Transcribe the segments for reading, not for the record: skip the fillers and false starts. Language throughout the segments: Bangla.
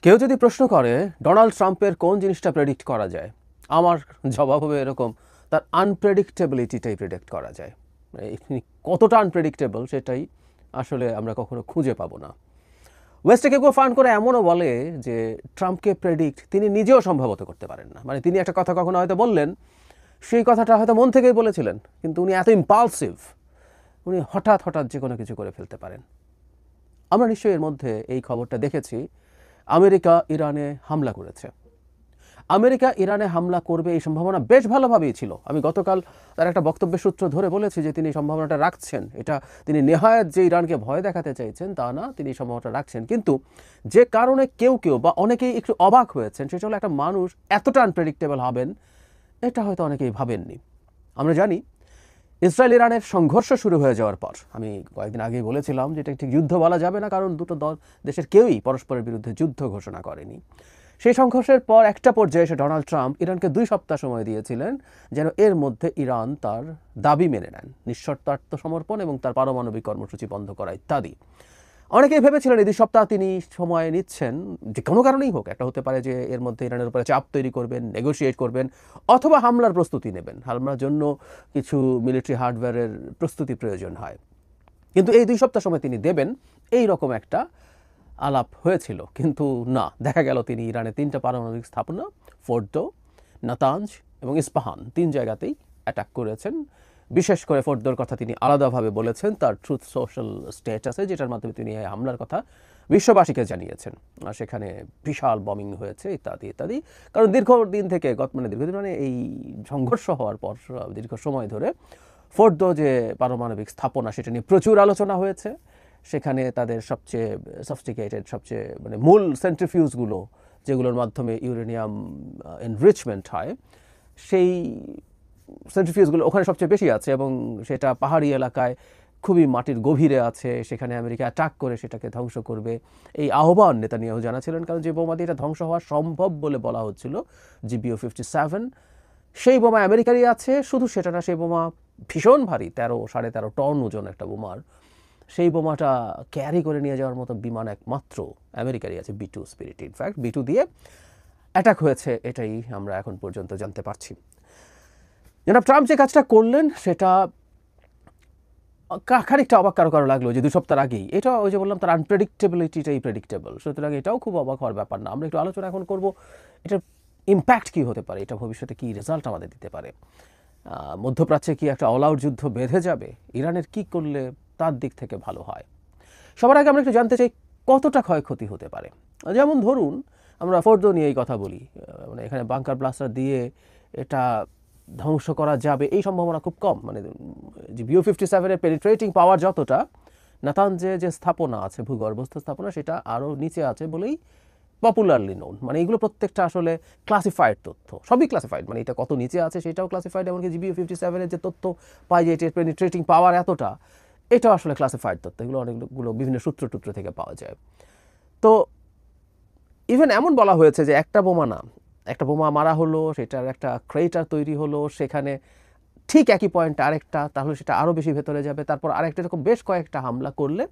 কেউ যদি প্রশ্ন করে ডোনাল্ড ট্রাম্পের কোন জিনিসটা প্রেডিক্ট করা যায়, আমার জবাব হবে এরকম, তার আনপ্রেডিক্টেবিলিটিটাই প্রেডিক্ট করা যায়। কতটা আনপ্রেডিক্টেবল সেটাই আসলে আমরা কখনো খুঁজে পাবো না। ওয়েস্টে কেউ ফান্ড করে এমনও বলে যে ট্রাম্পকে প্রেডিক্ট তিনি নিজেও সম্ভবত করতে পারেন না। মানে তিনি একটা কথা কখনো হয়তো বললেন, সেই কথাটা হয়তো মন থেকেই বলেছিলেন, কিন্তু উনি এত ইম্পালসিভ, উনি হঠাৎ হঠাৎ যে কোনো কিছু করে ফেলতে পারেন। আমরা নিশ্চয়ই এর মধ্যে এই খবরটা দেখেছি, আমেরিকা ইরানে হামলা করেছে। আমেরিকা ইরানে হামলা করবে এই সম্ভাবনা বেশ ভালোভাবেই ছিল। আমি গতকাল তার একটা বক্তব্যের সূত্র ধরে বলেছি যে তিনি সম্ভাবনাটা রাখছেন। এটা তিনি নেহায়েত যে ইরানকে ভয় দেখাতে চাইছেন তা না, তিনি এই সম্ভাবনাটা রাখছেন। কিন্তু যে কারণে কেউ বা অনেকেই একটু অবাক হয়েছেন সেটা হলো একটা মানুষ এতটা আনপ্রেডিক্টেবল হবেন এটা হয়তো অনেকেই ভাবেননি। আমরা জানি ইসরায়েল ইরানের সংঘর্ষ শুরু হয়ে যাওয়ার পর, আমি কয়েকদিন আগেই বলেছিলাম যে এটা ঠিক যুদ্ধ বলা যাবে না, কারণ দুটো দেশের কেউই পরস্পরের বিরুদ্ধে যুদ্ধ ঘোষণা করেনি। সেই সংঘর্ষের পর একটা পর্যায়ে এসে ডোনাল্ড ট্রাম্প ইরানকে 2 সপ্তাহ সময় দিয়েছিলেন যেন এর মধ্যে ইরান তার দাবি মেনে নেন, নিঃশর্ত আত্মসমর্পণ এবং তার পারমাণবিক কর্মসূচি বন্ধ করা ইত্যাদি। অনেকেই ভেবেছিলেন এই 2 সপ্তাহ তিনি সময় নিচ্ছেন, যে কোনো কারণেই হোক, একটা হতে পারে যে এর মধ্যে ইরানের উপরে চাপ তৈরি করবেন, নেগোশিয়েট করবেন, অথবা হামলার প্রস্তুতি নেবেন, হামলার জন্য কিছু মিলিটারি হার্ডওয়্যারের প্রস্তুতি প্রয়োজন হয়। কিন্তু এই 2 সপ্তাহ সময় তিনি দেবেন এই রকম একটা আলাপ হয়েছিল, কিন্তু না, দেখা গেল তিনি ইরানে 3টা পারমাণবিক স্থাপনা, ফোর্দো, নাতাঞ্জ এবং ইস্পাহান 3 জায়গাতেই অ্যাটাক করেছেন। বিশেষ করে ফোর্দোর কথা তিনি আলাদাভাবে বলেছেন তার ট্রুথ সোশ্যাল স্ট্যাটাসে, যেটার মাধ্যমে তিনি এই হামলার কথা বিশ্ববাসীকে জানিয়েছেন। সেখানে বিশাল বমিং হয়েছে ইত্যাদি ইত্যাদি। কারণ দীর্ঘদিন থেকে দীর্ঘদিন মানে এই সংঘর্ষ হওয়ার পর দীর্ঘ সময় ধরে ফোর্দো যে পারমাণবিক স্থাপনা সেটা নিয়ে প্রচুর আলোচনা হয়েছে। সেখানে তাদের সবচেয়ে সফিস্টিকেটেড, সবচেয়ে মূল সেন্ট্রিফিউজগুলো যেগুলোর মাধ্যমে ইউরেনিয়াম এনরিচমেন্ট হয়, সেই সেন্ট্রিফিউজগুলো ওখানে সবচেয়ে বেশি আছে এবং সেটা পাহাড়ি এলাকায় খুবই মাটির গভীরে আছে। সেখানে আমেরিকা অ্যাটাক করে সেটাকে ধ্বংস করবে এই আহ্বান নেতানিয়াহু জানাছিলেন, কারণ যে বোমা দিয়ে এটা ধ্বংস হওয়া সম্ভব বলে বলা হচ্ছিল, GBU-57, সেই বোমা আমেরিকারই আছে। শুধু সেটা না, সেই বোমা ভীষণ ভারী, 13-13.5 টন ওজন একটা বোমার। সেই বোমাটা ক্যারি করে নিয়ে যাওয়ার মতো বিমান একমাত্র আমেরিকারই আছে, B-2 স্পিরিট। ইনফ্যাক্ট B-2 দিয়ে অ্যাটাক হয়েছে, এটাই আমরা এখন পর্যন্ত জানতে পারছি। জনাব ট্রাম্প যে কাজটা করলেন সেটা খানিকটা অবাক কারো লাগলো, যে 2 সপ্তাহ আগেই এটা, ওই যে বললাম, তার আনপ্রেডিক্টেবিলিটিটাই প্রেডিক্টেবল, সুতরাং এটাও খুব অবাক হওয়ার ব্যাপার না। আমরা একটু আলোচনা এখন করব এটার ইম্প্যাক্ট কী হতে পারে, এটা ভবিষ্যতে কী রেজাল্ট আমাদের দিতে পারে। মধ্যপ্রাচ্যে কি একটা অল আউট যুদ্ধ বেঁধে যাবে? ইরানের কি করলে তার দিক থেকে ভালো হয়? সবার আগে আমরা একটু জানতে চাই কতটা ক্ষয়ক্ষতি হতে পারে। যেমন ধরুন আমরা ফোর্দো নিয়ে এই কথা বলি, এখানে বাংকার ব্লাস্টার দিয়ে এটা ধ্বংস করা যাবে এই সম্ভাবনা খুব কম। GBU-57 পেনিট্রেটিং পাওয়ার যতটা, নাতাঞ্জে যে স্থাপনা আছে, ভূগর্ভস্থ স্থাপনা, সেটা আরও নিচে আছে বলেই পপুলারলি নোন। এগুলো প্রত্যেকটা আসলে ক্লাসিফাইড তথ্য, সবই ক্লাসিফাইড, এটা কত নিচে আছে সেটাও ক্লাসিফাইড, এমনকি GBU-57 যে তথ্য পাই যে এটির পেনিট্রেটিং পাওয়ার এতটা, এটাও আসলে ক্লাসিফাইড তথ্য। এগুলো অনেকগুলো বিভিন্ন সূত্র থেকে পাওয়া যায়। তো ইভেন এমন বলা হয়েছে যে একটা বোমা মারা হলো, সেটার একটা ক্রেটার তৈরি হলো, সেখানে ঠিক একই পয়েন্টে আরেকটা, তাহলে সেটা আরও বেশি ভেতরে যাবে, তারপর আরেকটা, এরকম বেশ কয়েকটা হামলা করলে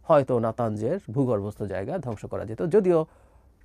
হয়তো নাতাঞ্জের ভূগর্ভস্থ জায়গা ধ্বংস করা যেত। যদিও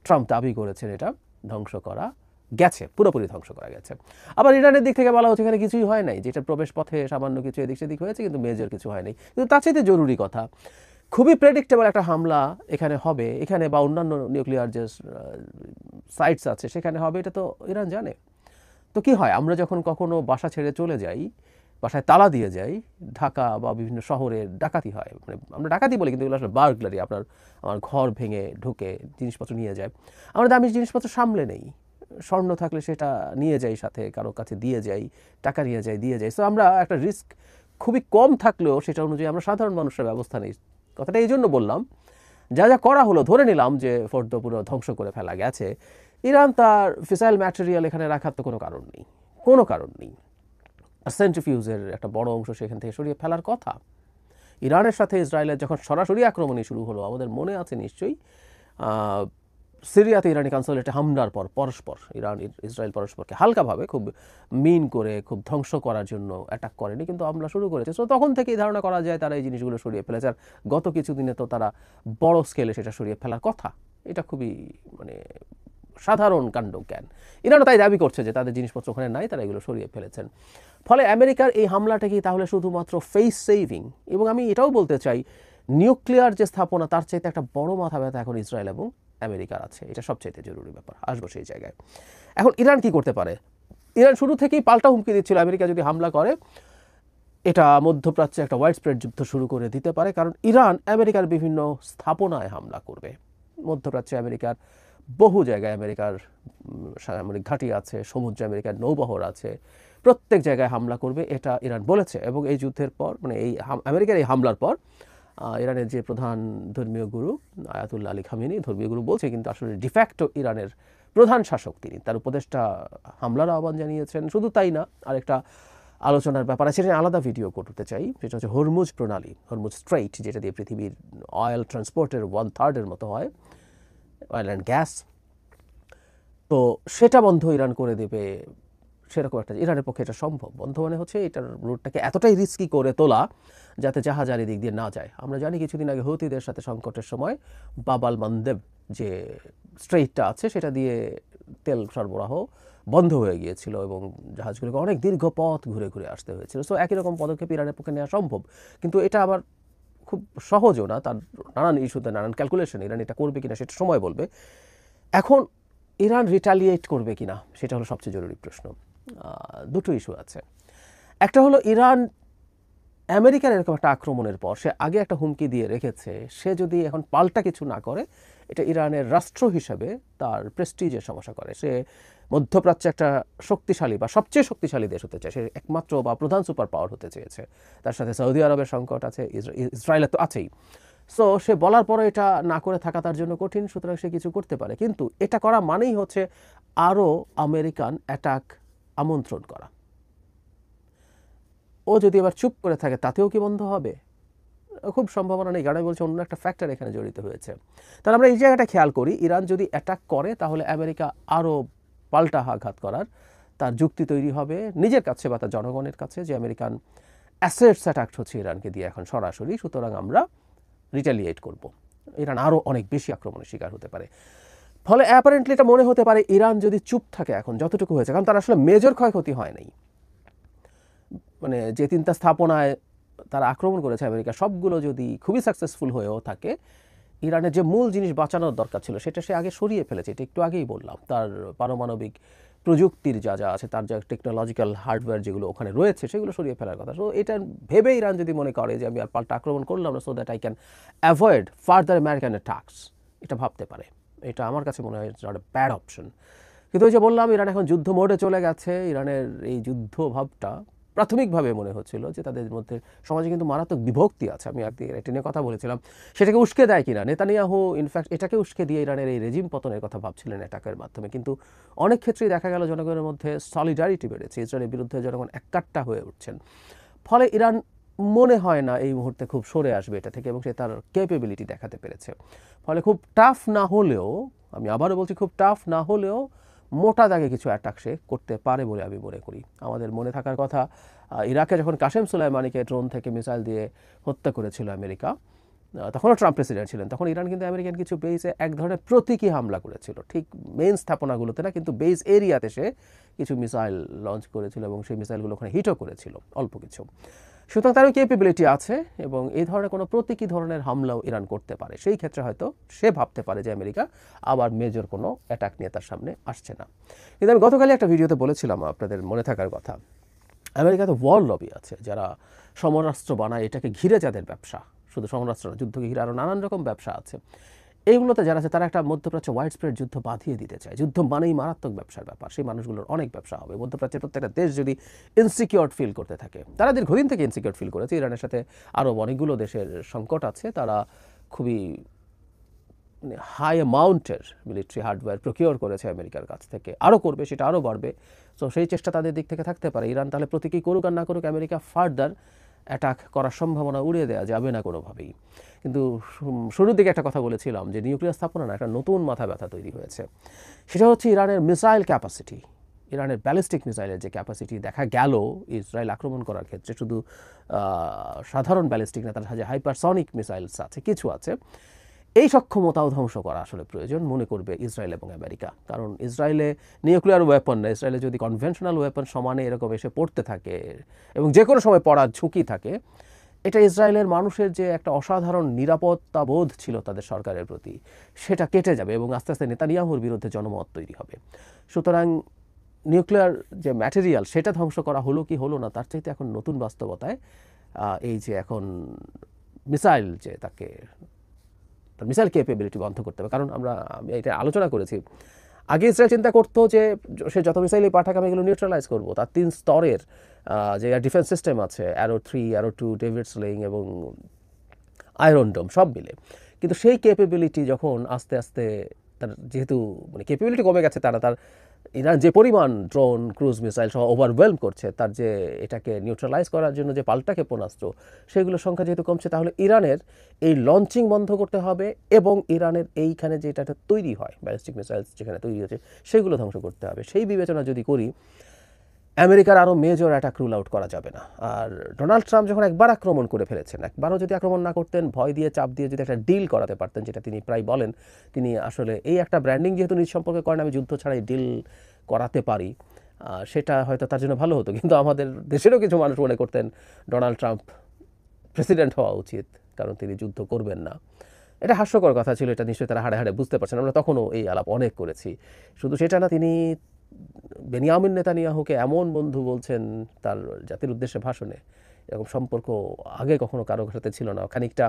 ট্রাম্প দাবি করেছেন এটা ধ্বংস করা গেছে, পুরোপুরি ধ্বংস করা গেছে। আবার ইরানের দিক থেকে বলা হচ্ছে এখানে কিছুই হয় নাই, যেটা প্রবেশ পথে সামান্য কিছু এদিক সেদিক হয়েছে, কিন্তু মেজর কিছু হয়নি। কিন্তু তার চাইতে জরুরি কথা, খুবই প্রেডিক্টেবল একটা হামলা এখানে হবে, এখানে বা অন্যান্য নিউক্লিয়ার যে সাইটস আছে সেখানে হবে, এটা তো ইরান জানে। তো কি হয়, আমরা যখন কখনো বাসা ছেড়ে চলে যাই, বাসায় তালা দিয়ে যাই, ঢাকা বা বিভিন্ন শহরে ডাকাতি হয়, আমরা ডাকাতি বলি কিন্তু এগুলো আসলে বার্গলারি, আমার ঘর ভেঙে ঢুকে জিনিসপত্র নিয়ে যায়। আমরা দামি জিনিসপত্র সামলে নেই, স্বর্ণ থাকলে সেটা নিয়ে যাই, সাথে কারো কাছে দিয়ে যাই, টাকা নিয়ে যাই। সো আমরা একটা রিস্ক খুবই কম থাকলেও সেটা অনুযায়ী আমরা সাধারণ মানুষের ব্যবস্থা নেই। কথাটা এই জন্য বললাম, যা করা হলো, ধরে নিলাম যে ফোর্দো পুরো ধ্বংস করে ফেলা গেছে, ইরান তার ফিসাইল ম্যাটেরিয়াল এখানে রাখার তো কোনো কারণ নেই। সেন্ট্রিফিউজের একটা বড় অংশ সেখান থেকে সরিয়ে ফেলার কথা। ইরানের সাথে ইসরায়েলের যখন সরাসরি আক্রমণই শুরু হলো, আমাদের মনে আছে নিশ্চয়ই, সিরিয়াতে ইরানি কনসুলেটে হামলার পর ইসরায়েল পরস্পরকে হালকাভাবে, খুব মিন করে, খুব ধ্বংস করার জন্য অ্যাটাক করেনি, কিন্তু হামলা শুরু করেছে। সো তখন থেকেই ধারণা করা যায় তারা এই জিনিসগুলো সরিয়ে ফেলেছে, আর গত কিছুদিনে তো তারা বড় স্কেলে সেটা সরিয়ে ফেলার কথা। এটা খুবই মানে সাধারণ কাণ্ড জ্ঞান। ইরানও তাই দাবি করছে যে তাদের জিনিসপত্র ওখানে নাই, তারা এগুলো সরিয়ে ফেলেছেন। ফলে আমেরিকার এই হামলাটা কি তাহলে শুধুমাত্র ফেস সেভিং? এবং আমি এটাও বলতে চাই, নিউক্লিয়ার যে স্থাপনা তার চাইতে একটা বড় মাথা ব্যথা এখন ইসরায়েল এবং আমেরিকার আছে। এটা সবচাইতে জরুরি ব্যাপার, আসবো সেই জায়গায়। এখন ইরান কি করতে পারে? ইরান শুরু থেকেই পাল্টা হুমকি দিচ্ছিল, আমেরিকা যদি হামলা করে এটা মধ্যপ্রাচ্যে একটা ওয়াইড স্প্রেড যুদ্ধ শুরু করে দিতে পারে, কারণ ইরান আমেরিকার বিভিন্ন স্থাপনায় হামলা করবে। মধ্যপ্রাচ্যে আমেরিকার বহু জায়গায় আমেরিকার সামরিক ঘাঁটি আছে, সমুদ্রে আমেরিকার নৌবহর আছে, প্রত্যেক জায়গায় হামলা করবে এটা ইরান বলেছে। এবং এই যুদ্ধের পর মানে এই আমেরিকার এই হামলার পর ইরানের যে প্রধান ধর্মীয় গুরু আয়াতুল্লাহ আলী খামেনি, ধর্মীয় গুরু বলছে কিন্তু আসলে ডিফ্যাক্টো ইরানের প্রধান শাসক তিনি, তার উপদেষ্টা হামলার আহ্বান জানিয়েছেন। শুধু তাই না, আরেকটা আলোচনার ব্যাপার আছে, সেটা আলাদা ভিডিও করতে চাই, সেটা হচ্ছে হরমুজ প্রণালী, হরমুজ স্ট্রেইট, যেটা দিয়ে পৃথিবীর অয়েল ট্রান্সপোর্টের 1/3 মতো হয়, অয়েল অ্যান্ড গ্যাস। তো সেটা বন্ধ ইরান করে দেবে সেরকম একটা, ইরানের পক্ষে এটা সম্ভব। বন্ধ মানে হচ্ছে এটার রুটটাকে এতটাই রিস্কি করে তোলা যাতে জাহাজ আর দিক দিয়ে না যায়। আমরা জানি কিছুদিন আগে হুতিদের সাথে সংকটের সময় বাবাল মান্দেব যে স্ট্রেইটটা আছে সেটা দিয়ে তেল সরবরাহ বন্ধ হয়ে গিয়েছিল এবং জাহাজগুলোকে অনেক দীর্ঘ পথ ঘুরে ঘুরে আসতে হয়েছিল। সো একই রকম পদক্ষেপ ইরানের পক্ষে নেওয়া সম্ভব, কিন্তু এটা আবার খুব সহজও না, তার নানান ইস্যুতে নানান ক্যালকুলেশন। ইরান এটা করবে কিনা সেটা সময় বলবে। এখন ইরান রিটালিয়েট করবে কিনা সেটা হলো সবচেয়ে জরুরি প্রশ্ন। দুটো ইস্যু আছে। একটা হলো ইরান আমেরিকার এরকম একটা আক্রমণের পর সে আগে একটা হুমকি দিয়ে রেখেছে, সে যদি এখন পাল্টা কিছু না করে এটা ইরানের রাষ্ট্র হিসাবে তার প্রেস্টিজের সমস্যা করে। সে মধ্যপ্রাচ্যে একটা শক্তিশালী বা সবচেয়ে শক্তিশালী দেশ হতে চায়, সে একমাত্র বা প্রধান সুপার পাওয়ার হতে চেয়েছে। তার সাথে সৌদি আরবের সংকট আছে, ইসরায়েলের তো আছেই। সো সে বলার পরে এটা না করে থাকা তার জন্য কঠিন, সুতরাং সে কিছু করতে পারে। কিন্তু এটা করা মানেই হচ্ছে আরও আমেরিকান অ্যাটাক আমন্ত্রণ করা। ও যদি এবার চুপ করে থাকে তাতেও কি বন্ধ হবে? খুব সম্ভাবনা নেই, কারণ বলছে অন্য একটা ফ্যাক্টর এখানে জড়িত হয়েছে। তাহলে আমরা এই জায়গাটা খেয়াল করি, ইরান যদি অ্যাটাক করে তাহলে আমেরিকা আরও পাল্টা আঘাত করার তার যুক্তি তৈরি হবে নিজের কাছে বা তার জনগণের কাছে, যে আমেরিকান অ্যাসেটস অ্যাটাক হচ্ছে ইরানকে দিয়ে এখন সরাসরি, সুতরাং আমরা রিটালিয়েট করব। ইরান আরও অনেক বেশি আক্রমণের শিকার হতে পারে। ফলে অ্যাপারেন্টলি এটা মনে হতে পারে ইরান যদি চুপ থাকে এখন যতটুকু হয়েছে, কারণ তার আসলে মেজর ক্ষয়ক্ষতি হয় নাই, মানে যে 3টা স্থাপনায় তারা আক্রমণ করেছে আমেরিকা সবগুলো যদি খুবই সাকসেসফুল হয়েও থাকে, ইরানের যে মূল জিনিস বাঁচানোর দরকার ছিল সেটা সে আগে সরিয়ে ফেলেছে। এটা একটু আগেই বললাম, তার পারমাণবিক প্রযুক্তির যা যা আছে, তার যা টেকনোলজিক্যাল হার্ডওয়্যার যেগুলো ওখানে রয়েছে সেগুলো সরিয়ে ফেলার কথা। সো এটা ভেবে ইরান যদি মনে করে যে আমি আর পাল্টা আক্রমণ করলাম না, so that I can avoid further American attacks, এটা ভাবতে পারে। এটা আমার কাছে মনে হয় নট এ ব্যাড অপশন। কিন্তু ওই যে বললাম, ইরান এখন যুদ্ধ মোডে চলে গেছে। ইরানের এই যুদ্ধ ভাবটা প্রাথমিকভাবে মনে হচ্ছিল যে তাদের মধ্যে সমাজে কিন্তু মারাত্মক বিভক্তি আছে। আমি একদিকে এটা নিয়ে কথা বলেছিলাম, সেটাকে উস্কে দেয় কিনা নেতানিয়াহু, ইনফ্যাক্ট এটাকে উস্কে দিয়ে ইরানের এই রেজিম পতনের কথা ভাবছিলেন অ্যাটাকের মাধ্যমে। কিন্তু অনেক ক্ষেত্রেই দেখা গেল জনগণের মধ্যে সলিডারিটি বেড়েছে, ইসরায়েলের বিরুদ্ধে জনগণ এককাট্টা হয়ে উঠছেন। ফলে ইরান মনে হয় না এই মুহূর্তে খুব সরে আসবে এটা থেকে, এবং সে তার ক্যাপেবিলিটি দেখাতে পেরেছে। ফলে খুব টাফ না হলেও, আমি আবারও বলছি, খুব টাফ না হলেও মোটা দাগে কিছু অ্যাটাক সে করতে পারে বলে আমি মনে করি। আমাদের মনে থাকার কথা, ইরাকে যখন কাসেম সুলাইমানিকে ড্রোন থেকে মিসাইল দিয়ে হত্যা করেছিল আমেরিকা, তখনও ট্রাম্প প্রেসিডেন্ট ছিলেন, তখন ইরান কিন্তু আমেরিকান কিছু বেইসে এক ধরনের প্রতীকী হামলা করেছিল, ঠিক মেইন স্থাপনাগুলোতে না, কিন্তু বেইস এরিয়াতে সে কিছু মিসাইল লঞ্চ করেছিল এবং সেই মিসাইলগুলো ওখানে হিটও করেছিল অল্প কিছু। সুতরাং তারও ক্যাপেবিলিটি আছে এবং এই ধরনের কোনো প্রতীকী ধরনের হামলাও ইরান করতে পারে। সেই ক্ষেত্রে হয়তো সে ভাবতে পারে যে আমেরিকা আবার মেজর কোনো অ্যাটাক নিয়ে তার সামনে আসছে না। কিন্তু আমি গতকালই একটা ভিডিওতে বলেছিলাম, আপনাদের মনে থাকার কথা, আমেরিকাতে ওয়ার লবি আছে যারা সমরাস্ত্র বানায়, এটাকে ঘিরে যাদের ব্যবসা, শুধু সমরাস্ত্র না, যুদ্ধকে ঘিরে আরও নানান রকম ব্যবসা আছে, এইগুলোতে যারা আছে তারা একটা মধ্যপ্রাচ্যে ওয়াইড স্প্রেড যুদ্ধ বাঁধিয়ে দিতে চায়। যুদ্ধ মানেই মারাত্মক ব্যবসার ব্যাপার, সেই মানুষগুলোর অনেক ব্যবসা হবে। মধ্যপ্রাচ্যের প্রত্যেকটা দেশ যদি ইনসিকিউর ফিল করতে থাকে, তারা দীর্ঘদিন থেকে ইনসিকিউর ফিল করেছে, ইরানের সাথে আরও অনেকগুলো দেশের সংকট আছে, তারা খুবই হাই অ্যামাউন্টের মিলিটারি হার্ডওয়্যার প্রকিওর করেছে আমেরিকার কাছ থেকে, আরও করবে, সেটা আরও বাড়বে। তো সেই চেষ্টা তাদের দিক থেকে থাকতে পারে। ইরান তাহলে প্রতীকী করুক আর না করুক, আমেরিকা ফার্দার অ্যাটাক করার সম্ভাবনা উড়িয়ে দেওয়া যাবে না কোনোভাবেই। কিন্তু শুরুর দিকে একটা কথা বলেছিলাম যে নিউক্লিয়ার স্থাপনা না, একটা নতুন মাথা ব্যথা তৈরি হয়েছে। সেটা হচ্ছে ইরানের মিসাইল ক্যাপাসিটি, ইরানের ব্যালিস্টিক মিসাইলের যে ক্যাপাসিটি দেখা গেল ইসরায়েল আক্রমণ করার ক্ষেত্রে, শুধু সাধারণ ব্যালিস্টিক না, তার সাথে হাইপারসনিক মিসাইলস আছে, কিছু আছে। এই সক্ষমতাও ধ্বংস করা আসলে প্রয়োজন মনে করবে ইসরায়েল এবং আমেরিকা। কারণ ইসরায়েলে নিউক্লিয়ার ওয়েপন না, ইসরায়েলে যদি কনভেনশনাল ওয়েপন সমানে এরকম এসে পড়তে থাকে এবং যে কোনো সময় পড়ার ঝুঁকি থাকে, এটা ইসরায়েলের মানুষের যে একটা অসাধারণ নিরাপত্তা বোধ ছিল তাদের সরকারের প্রতি, সেটা কেটে যাবে এবং আস্তে আস্তে নেতানিয়াহুর বিরুদ্ধে জনমত তৈরি হবে। সুতরাং নিউক্লিয়ার যে ম্যাটেরিয়াল সেটা ধ্বংস করা হলো কি হলো না, তার চাইতে এখন নতুন বাস্তবতায় এই যে এখন মিসাইল, যে তার মিসাইল ক্যাপেবিলিটি বন্ধ করতে হবে। কারণ আমি এটা আলোচনা করেছি, আগে ইসরায়েল চিন্তা করতো যে সে যত মিসাইলই পাঠাক আমি এগুলো নিউট্রালাইজ করবো। তার 3 স্তরের যে ডিফেন্স সিস্টেম আছে, অ্যারো 3, অ্যারো 2, ডেভিড স্লিং এবং আয়রন ডোম সব মিলে। কিন্তু সেই ক্যাপেবিলিটি যখন আস্তে আস্তে তার যেহেতু মানে ক্যাপেবিলিটি কমে গেছে, তার ইরান যে পরিমাণ ড্রোন, ক্রুজ মিসাইল সহ ওভারওয়েলম করছে, তার যে এটাকে নিউট্রালাইজ করার জন্য যে পাল্টা ক্ষেপণাস্ত্র সেগুলোর সংখ্যা যেহেতু কমছে, তাহলে ইরানের এই লঞ্চিং বন্ধ করতে হবে এবং ইরানের এইখানে যেটা তৈরি হয় ব্যালিস্টিক মিসাইলস যেখানে তৈরি হচ্ছে সেগুলো ধ্বংস করতে হবে। সেই বিবেচনা যদি করি, আমেরিকার আরও মেজর অ্যাটাক রুল আউট করা যাবে না। আর ডোনাল্ড ট্রাম্প যখন একবার আক্রমণ করে ফেলেছেন, একবারও যদি আক্রমণ না করতেন, ভয় দিয়ে চাপ দিয়ে যদি একটা ডিল করাতে পারতেন, যেটা তিনি প্রায় বলেন, তিনি আসলে এই একটা ব্র্যান্ডিং যেহেতু নিজ সম্পর্কে করেন, আমি যুদ্ধ ছাড়াই ডিল করাতে পারি, সেটা হয়তো তার জন্য ভালো হতো। কিন্তু আমাদের দেশেরও কিছু মানুষ মনে করতেন ডোনাল্ড ট্রাম্প প্রেসিডেন্ট হওয়া উচিত, কারণ তিনি যুদ্ধ করবেন না। এটা হাস্যকর কথা ছিল, এটা নিশ্চয়ই তারা হাড়ে হাড়ে বুঝতে পারছেন। আমরা তখনও এই আলাপ অনেক করেছি। শুধু সেটা না, তিনি বেনিয়ামিন নেতানিয়াহুকে এমন বন্ধু বলছেন তার জাতির উদ্দেশ্যে ভাষণে, এরকম সম্পর্ক আগে কখনো কারো সাথে ছিল না। খানিকটা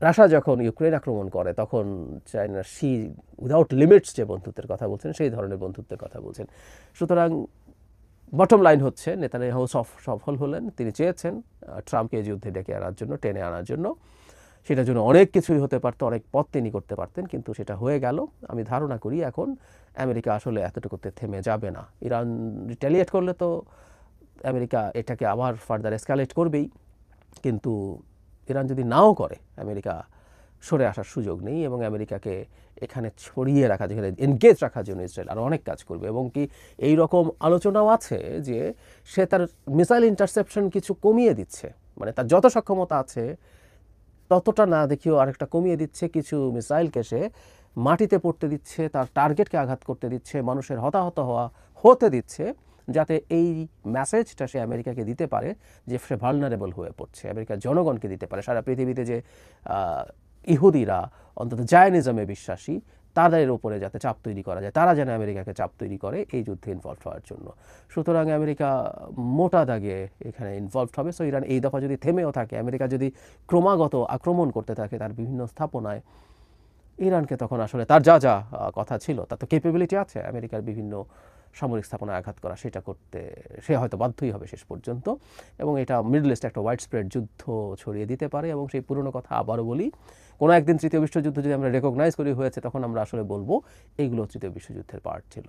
রাশিয়া যখন ইউক্রেন আক্রমণ করে তখন চায়না সি উইদাউট লিমিটস যে বন্ধুত্বের কথা বলছেন, সেই ধরনের বন্ধুত্বের কথা বলছেন। সুতরাং বটম লাইন হচ্ছে, নেতানিয়াহু সফল হলেন। তিনি চেয়েছেন ট্রাম্পকে এই যুদ্ধে ডেকে আনার জন্য, টেনে আনার জন্য। সেটার জন্য অনেক কিছুই হতে পারতো, অনেক পথ তিনি করতে পারতেন, কিন্তু সেটা হয়ে গেল। আমি ধারণা করি এখন আমেরিকা আসলে এতটুকুতে থেমে যাবে না। ইরান রিটেলিয়েট করলে তো আমেরিকা এটাকে আবার ফার্দার এসকালেট করবেই, কিন্তু ইরান যদি নাও করে, আমেরিকা সরে আসার সুযোগ নেই এবং আমেরিকাকে এখানে ছড়িয়ে রাখা, যেখানে এনগেজ রাখার জন্য ইসরায়েল আরও অনেক কাজ করবে। এবং কি এই রকম আলোচনাও আছে যে সে তার মিসাইল ইন্টারসেপশন কিছু কমিয়ে দিচ্ছে, মানে তার যত সক্ষমতা আছে ততটা না দেখিও আরেকটা কমিয়ে দিচ্ছে, কিছু মিসাইলকে সে মাটিতে পড়তে দিচ্ছে, তার টার্গেটকে আঘাত করতে দিচ্ছে, মানুষের হতাহত হতে দিচ্ছে, যাতে এই মেসেজটা সে আমেরিকাকে দিতে পারে যে সে ভালনারেবল হয়ে পড়ছে, আমেরিকার জনগণকে দিতে পারে। সারা পৃথিবীতে যে ইহুদিরা অন্তত জায়নিজমে বিশ্বাসী, তাদের উপরে যাতে চাপ তৈরি করা যায়, তারা যেন আমেরিকাকে চাপ তৈরি করে এই যুদ্ধে ইনভলভ হওয়ার জন্য। সুতরাং আমেরিকা মোটা দাগে এখানে ইনভলভ হবে। সো ইরান এই দফা যদি থেমেও থাকে, আমেরিকা যদি ক্রমাগত আক্রমণ করতে থাকে তার বিভিন্ন স্থাপনায়, ইরানকে তখন আসলে তার যা যা কথা ছিল, তার তো ক্যাপেবিলিটি আছে আমেরিকার বিভিন্ন সামরিক স্থাপনায় আঘাত করা, সেটা করতে সে হয়তো বাধ্যই হবে শেষ পর্যন্ত। এবং এটা মিডল ইস্টে একটা ওয়াইড স্প্রেড যুদ্ধ ছড়িয়ে দিতে পারে। এবং সেই পুরনো কথা আবারও বলি, কোনো একদিন তৃতীয় বিশ্বযুদ্ধ যদি আমরা রেকগনাইজ করি হয়েছে, তখন আমরা আসলে বলবো এইগুলো তৃতীয় বিশ্বযুদ্ধের পার্ট ছিল।